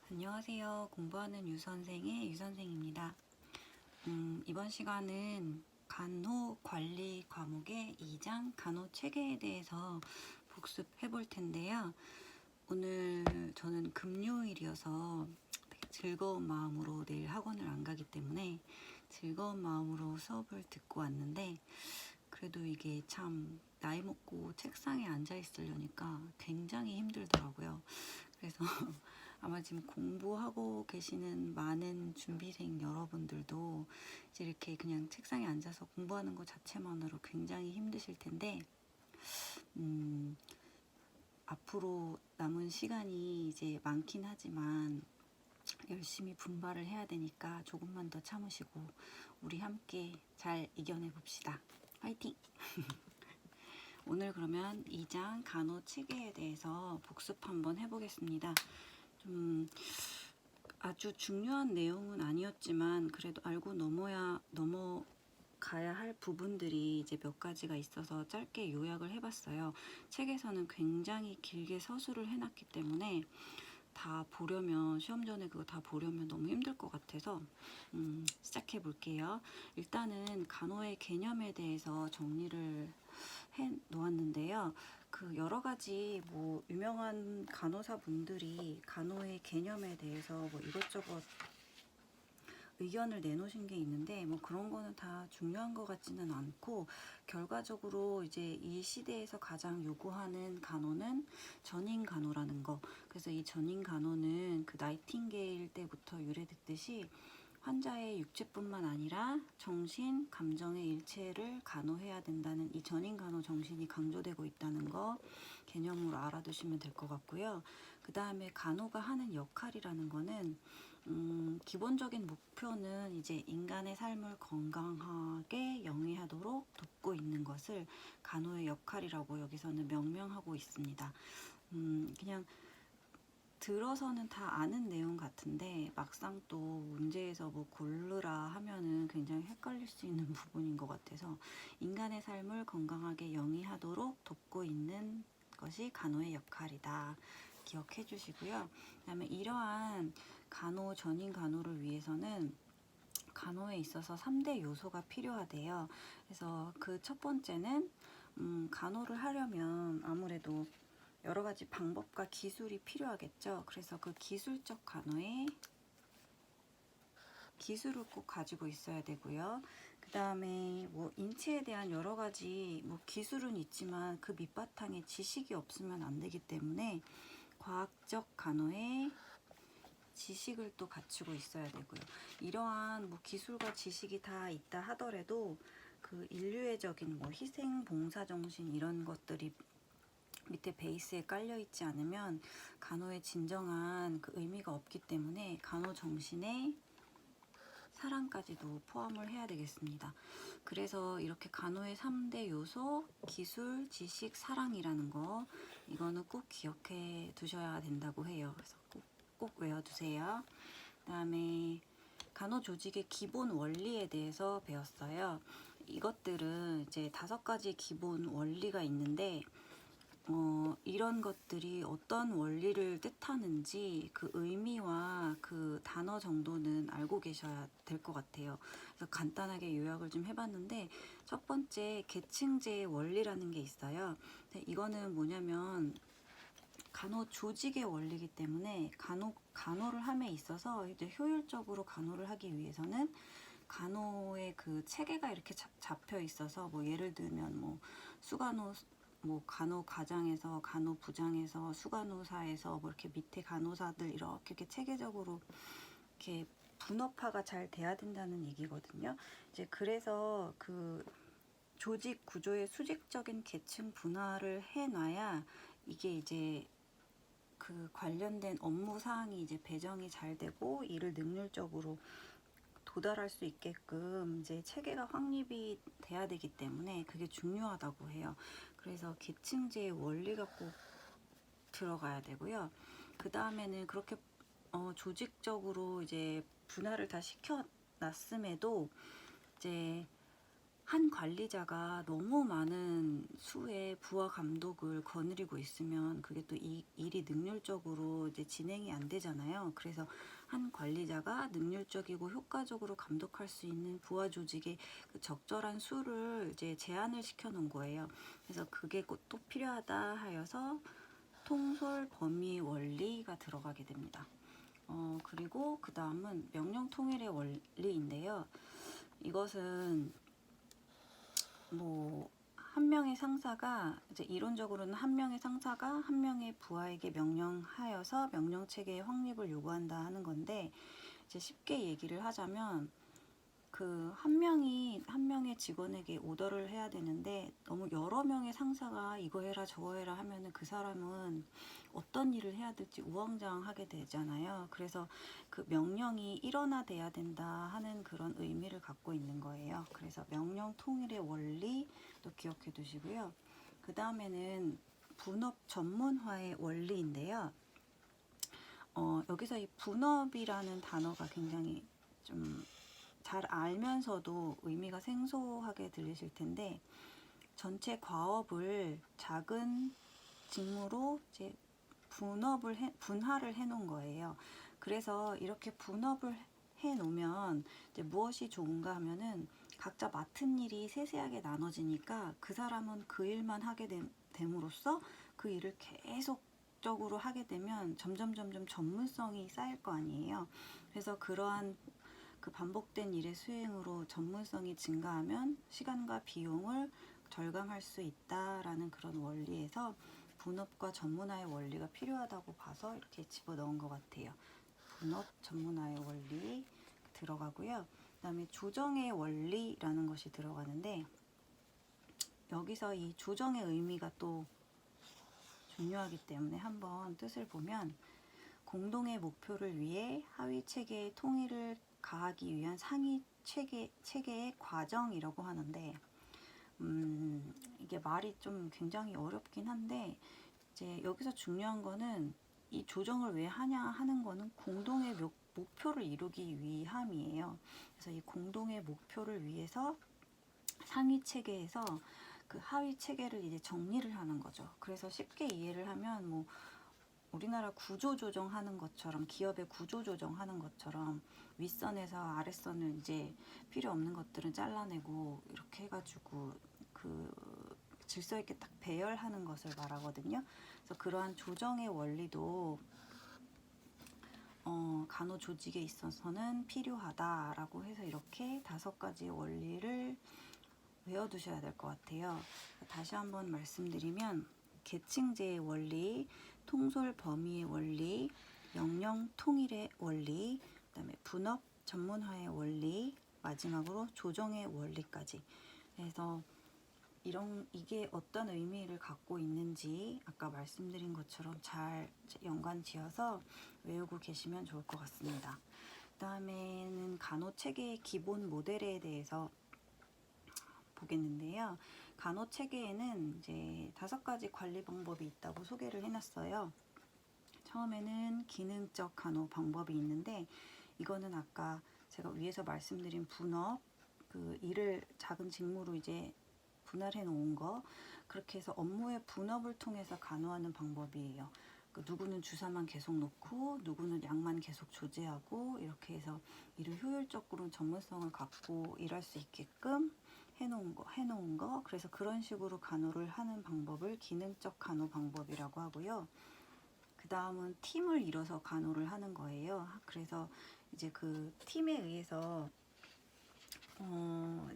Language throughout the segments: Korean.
안녕하세요. 공부하는 유선생의 유선생입니다. 이번 시간은 간호관리 과목의 2장 간호체계에 대해서 복습해 볼 텐데요. 오늘 저는 금요일이어서 되게 즐거운 마음으로 내일 학원을 안 가기 때문에 즐거운 마음으로 수업을 듣고 왔는데, 그래도 이게 참 나이 먹고 책상에 앉아 있으려니까 굉장히 힘들더라고요. 그래서 아마 지금 공부하고 계시는 많은 준비생 여러분들도 이제 이렇게 그냥 책상에 앉아서 공부하는 것 자체만으로 굉장히 힘드실 텐데, 앞으로 남은 시간이 이제 많긴 하지만 열심히 분발을 해야 되니까 조금만 더 참으시고 우리 함께 잘 이겨내 봅시다. 화이팅! 오늘 그러면 2장 간호체계에 대해서 복습 한번 해보겠습니다. 좀 아주 중요한 내용은 아니었지만 그래도 알고 넘어가야 할 부분들이 이제 몇 가지가 있어서 짧게 요약을 해봤어요. 책에서는 굉장히 길게 서술을 해놨기 때문에 다 보려면, 시험 전에 그거 다 보려면 너무 힘들 것 같아서 시작해 볼게요. 일단은 간호의 개념에 대해서 정리를 해 놓았는데요. 그 여러 가지 뭐 유명한 간호사 분들이 간호의 개념에 대해서 뭐 이것저것 의견을 내놓으신 게 있는데, 뭐 그런 거는 다 중요한 것 같지는 않고, 결과적으로 이제 이 시대에서 가장 요구하는 간호는 전인 간호라는 거. 그래서 이 전인 간호는 그 나이팅게일 때부터 유래됐듯이 환자의 육체뿐만 아니라 정신, 감정의 일체를 간호해야 된다는 이 전인 간호 정신이 강조되고 있다는 거 개념으로 알아두시면 될 것 같고요. 그 다음에 간호가 하는 역할이라는 거는 기본적인 목표는 이제 인간의 삶을 건강하게 영위하도록 돕고 있는 것을 간호의 역할이라고 여기서는 명명하고 있습니다. 그냥 들어서는 다 아는 내용 같은데 막상 또 문제에서 뭐 고르라 하면은 굉장히 헷갈릴 수 있는 부분인 것 같아서, 인간의 삶을 건강하게 영위하도록 돕고 있는 것이 간호의 역할이다. 기억해 주시고요. 그 다음에 이러한 간호, 전인 간호를 위해서는 간호에 있어서 3대 요소가 필요하대요. 그래서 그 첫 번째는 간호를 하려면 아무래도 여러 가지 방법과 기술이 필요하겠죠. 그래서 그 기술적 간호에 기술을 꼭 가지고 있어야 되고요. 그 다음에 뭐 인체에 대한 여러 가지 뭐 기술은 있지만 그 밑바탕에 지식이 없으면 안 되기 때문에 과학적 간호에 지식을 또 갖추고 있어야 되고요. 이러한 뭐 기술과 지식이 다 있다 하더라도 그 인류애적인 뭐 희생, 봉사 정신 이런 것들이 밑에 베이스에 깔려 있지 않으면 간호의 진정한 그 의미가 없기 때문에 간호 정신에 사랑까지도 포함을 해야 되겠습니다. 그래서 이렇게 간호의 3대 요소, 기술, 지식, 사랑이라는 거, 이거는 꼭 기억해 두셔야 된다고 해요. 그래서 꼭 외워두세요. 그 다음에 간호 조직의 기본 원리에 대해서 배웠어요. 이것들은 이제 5가지 기본 원리가 있는데, 이런 것들이 어떤 원리를 뜻하는지 그 의미와 그 단어 정도는 알고 계셔야 될 것 같아요. 그래서 간단하게 요약을 좀 해봤는데, 첫 번째 계층제의 원리라는 게 있어요. 근데 이거는 뭐냐면 간호 조직의 원리이기 때문에 간호를 함에 있어서 이제 효율적으로 간호를 하기 위해서는 간호의 그 체계가 이렇게 잡혀 있어서, 뭐 예를 들면 뭐 수간호, 뭐 간호과장에서, 간호부장에서, 수간호사에서 뭐 이렇게 밑에 간호사들 이렇게 체계적으로 이렇게 분업화가 잘 돼야 된다는 얘기거든요. 이제 그래서 그 조직 구조의 수직적인 계층 분화를 해놔야 이게 이제 그 관련된 업무 사항이 이제 배정이 잘 되고 일을 능률적으로 도달할 수 있게끔 이제 체계가 확립이 돼야 되기 때문에 그게 중요하다고 해요. 그래서 계층제의 원리가 꼭 들어가야 되고요. 그 다음에는 그렇게 조직적으로 이제 분할을 다 시켜 놨음에도 이제 한 관리자가 너무 많은 수의 부하 감독을 거느리고 있으면 그게 또 이 일이 능률적으로 이제 진행이 안 되잖아요. 그래서 한 관리자가 능률적이고 효과적으로 감독할 수 있는 부하 조직의 그 적절한 수를 이제 제한을 시켜 놓은 거예요. 그래서 그게 또 필요하다 하여서 통솔 범위 원리가 들어가게 됩니다. 그리고 그 다음은 명령 통일의 원리인데요. 이것은 뭐 한 명의 상사가 이제 이론적으로는 한 명의 상사가 한 명의 부하에게 명령하여서 명령 체계의 확립을 요구한다 하는 건데, 이제 쉽게 얘기를 하자면 그 한 명이 한 명의 직원에게 오더를 해야 되는데 너무 여러 명의 상사가 이거 해라 저거 해라 하면은 그 사람은 어떤 일을 해야 될지 우왕좌왕하게 되잖아요. 그래서 그 명령이 일원화돼야 된다 하는 그런 의미를 갖고 있는 거예요. 그래서 명령 통일의 원리도 기억해 두시고요. 그 다음에는 분업 전문화의 원리인데요. 여기서 이 분업이라는 단어가 굉장히 좀 잘 알면서도 의미가 생소하게 들리실 텐데, 전체 과업을 작은 직무로 이제 분할을 해 놓은 거예요. 그래서 이렇게 분업을 해 놓으면 이제 무엇이 좋은가 하면은 각자 맡은 일이 세세하게 나눠지니까 그 사람은 그 일만 하게 됨으로써 그 일을 계속적으로 하게 되면 점점 전문성이 쌓일 거 아니에요. 그래서 그러한 그 반복된 일의 수행으로 전문성이 증가하면 시간과 비용을 절감할 수 있다라는 그런 원리에서 분업과 전문화의 원리가 필요하다고 봐서 이렇게 집어넣은 것 같아요. 분업, 전문화의 원리 들어가고요. 그 다음에 조정의 원리라는 것이 들어가는데, 여기서 이 조정의 의미가 또 중요하기 때문에 한번 뜻을 보면, 공동의 목표를 위해 하위 체계의 통일을 가하기 위한 상위 체계의 과정이라고 하는데, 이게 말이 좀 굉장히 어렵긴 한데, 이제 여기서 중요한 거는 이 조정을 왜 하냐 하는 거는 공동의 목표를 이루기 위함이에요. 그래서 이 공동의 목표를 위해서 상위 체계에서 그 하위 체계를 이제 정리를 하는 거죠. 그래서 쉽게 이해를 하면 뭐 우리나라 구조조정하는 것처럼, 기업의 구조조정하는 것처럼 윗선에서 아랫선을 이제 필요 없는 것들은 잘라내고 이렇게 해가지고 그 질서 있게 딱 배열하는 것을 말하거든요. 그래서 그러한 조정의 원리도 간호 조직에 있어서는 필요하다라고 해서 이렇게 5가지 원리를 외워두셔야 될 것 같아요. 다시 한번 말씀드리면, 계층제의 원리, 통솔 범위의 원리, 명령 통일의 원리, 그다음에 분업 전문화의 원리, 마지막으로 조정의 원리까지. 그래서 이게 어떤 의미를 갖고 있는지 아까 말씀드린 것처럼 잘 연관지어서 외우고 계시면 좋을 것 같습니다. 그 다음에는 간호체계의 기본 모델에 대해서 보겠는데요. 간호체계에는 이제 5가지 관리 방법이 있다고 소개를 해놨어요. 처음에는 기능적 간호 방법이 있는데, 이거는 아까 제가 위에서 말씀드린 분업, 그 일을 작은 직무로 이제 분할해 놓은 거, 그렇게 해서 업무의 분업을 통해서 간호하는 방법이에요. 그 누구는 주사만 계속 놓고 누구는 약만 계속 조제하고, 이렇게 해서 일을 효율적으로 전문성을 갖고 일할 수 있게끔 해놓은 거. 그래서 그런 식으로 간호를 하는 방법을 기능적 간호 방법이라고 하고요. 그 다음은 팀을 이뤄서 간호를 하는 거예요. 그래서 이제 그 팀에 의해서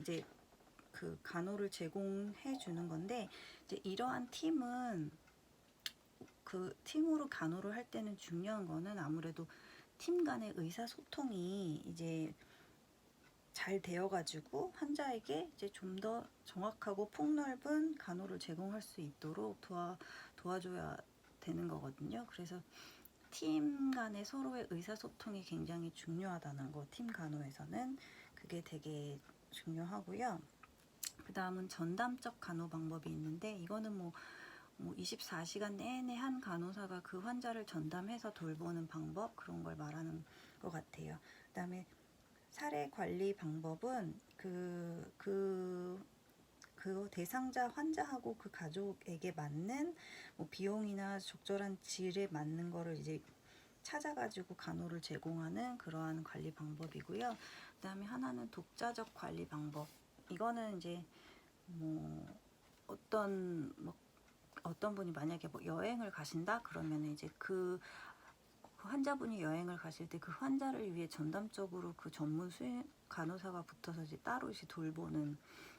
이제 그 간호를 제공해 주는 건데, 이제 이러한 팀은 그 팀으로 간호를 할 때는 중요한 거는 아무래도 팀 간의 의사소통이 이제 잘 되어가지고 환자에게 이제 좀 더 정확하고 폭넓은 간호를 제공할 수 있도록 도와줘야 되는 거거든요. 그래서 팀 간의 서로의 의사소통이 굉장히 중요하다는 거, 팀 간호에서는 그게 되게 중요하고요. 그 다음은 전담적 간호 방법이 있는데, 이거는 뭐 24시간 내내 한 간호사가 그 환자를 전담해서 돌보는 방법, 그런 걸 말하는 것 같아요. 그 다음에 사례 관리 방법은 그 대상자 환자하고 그 가족에게 맞는 뭐 비용이나 적절한 질에 맞는 거를 이제 찾아가지고 간호를 제공하는 그러한 관리 방법이고요. 그다음에 하나는 독자적 관리 방법. 이거는 이제 뭐 어떤 분이 만약에 뭐 여행을 가신다 그러면 이제 그 환자분이 여행을 가실 때 그 환자를 위해 전담적으로 그 전문 수행 간호사가 붙어서 이제 따로 이제 돌보는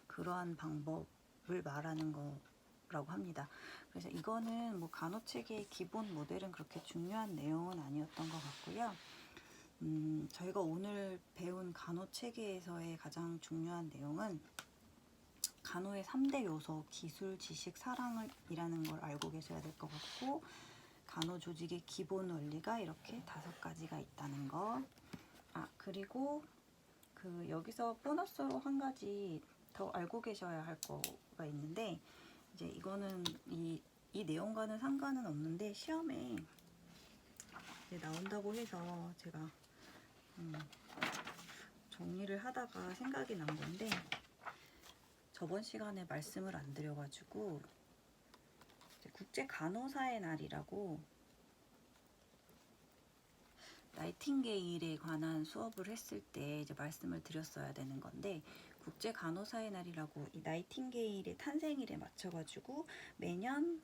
그러한 방법을 말하는 거라고 합니다. 그래서 이거는 뭐 간호 체계의 기본 모델은 그렇게 중요한 내용은 아니었던 것 같고요. 저희가 오늘 배운 간호 체계에서의 가장 중요한 내용은 간호의 3대 요소, 기술, 지식, 사랑이라는 걸 알고 계셔야 될 것 같고, 간호 조직의 기본 원리가 이렇게 5가지가 있다는 거. 그리고 여기서 보너스로 한 가지 더 알고 계셔야 할 거가 있는데, 이제 이거는 이 내용과는 상관은 없는데 시험에 이제 나온다고 해서 제가 정리를 하다가 생각이 난 건데, 저번 시간에 말씀을 안 드려가지고 국제 간호사의 날이라고 나이팅게일에 관한 수업을 했을 때 이제 말씀을 드렸어야 되는 건데, 국제 간호사의 날이라고 이 나이팅게일의 탄생일에 맞춰가지고 매년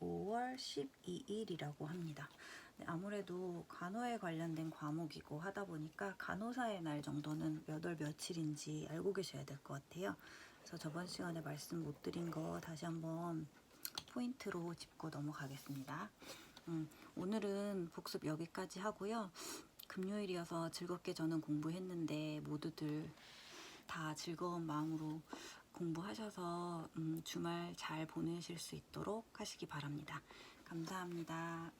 5월 12일이라고 합니다. 아무래도 간호에 관련된 과목이고 하다 보니까 간호사의 날 정도는 몇 월 며칠인지 알고 계셔야 될 것 같아요. 그래서 저번 시간에 말씀 못 드린 거 다시 한번 포인트로 짚고 넘어가겠습니다. 오늘은 복습 여기까지 하고요. 금요일이어서 즐겁게 저는 공부했는데 모두들 다 즐거운 마음으로 공부하셔서 주말 잘 보내실 수 있도록 하시기 바랍니다. 감사합니다.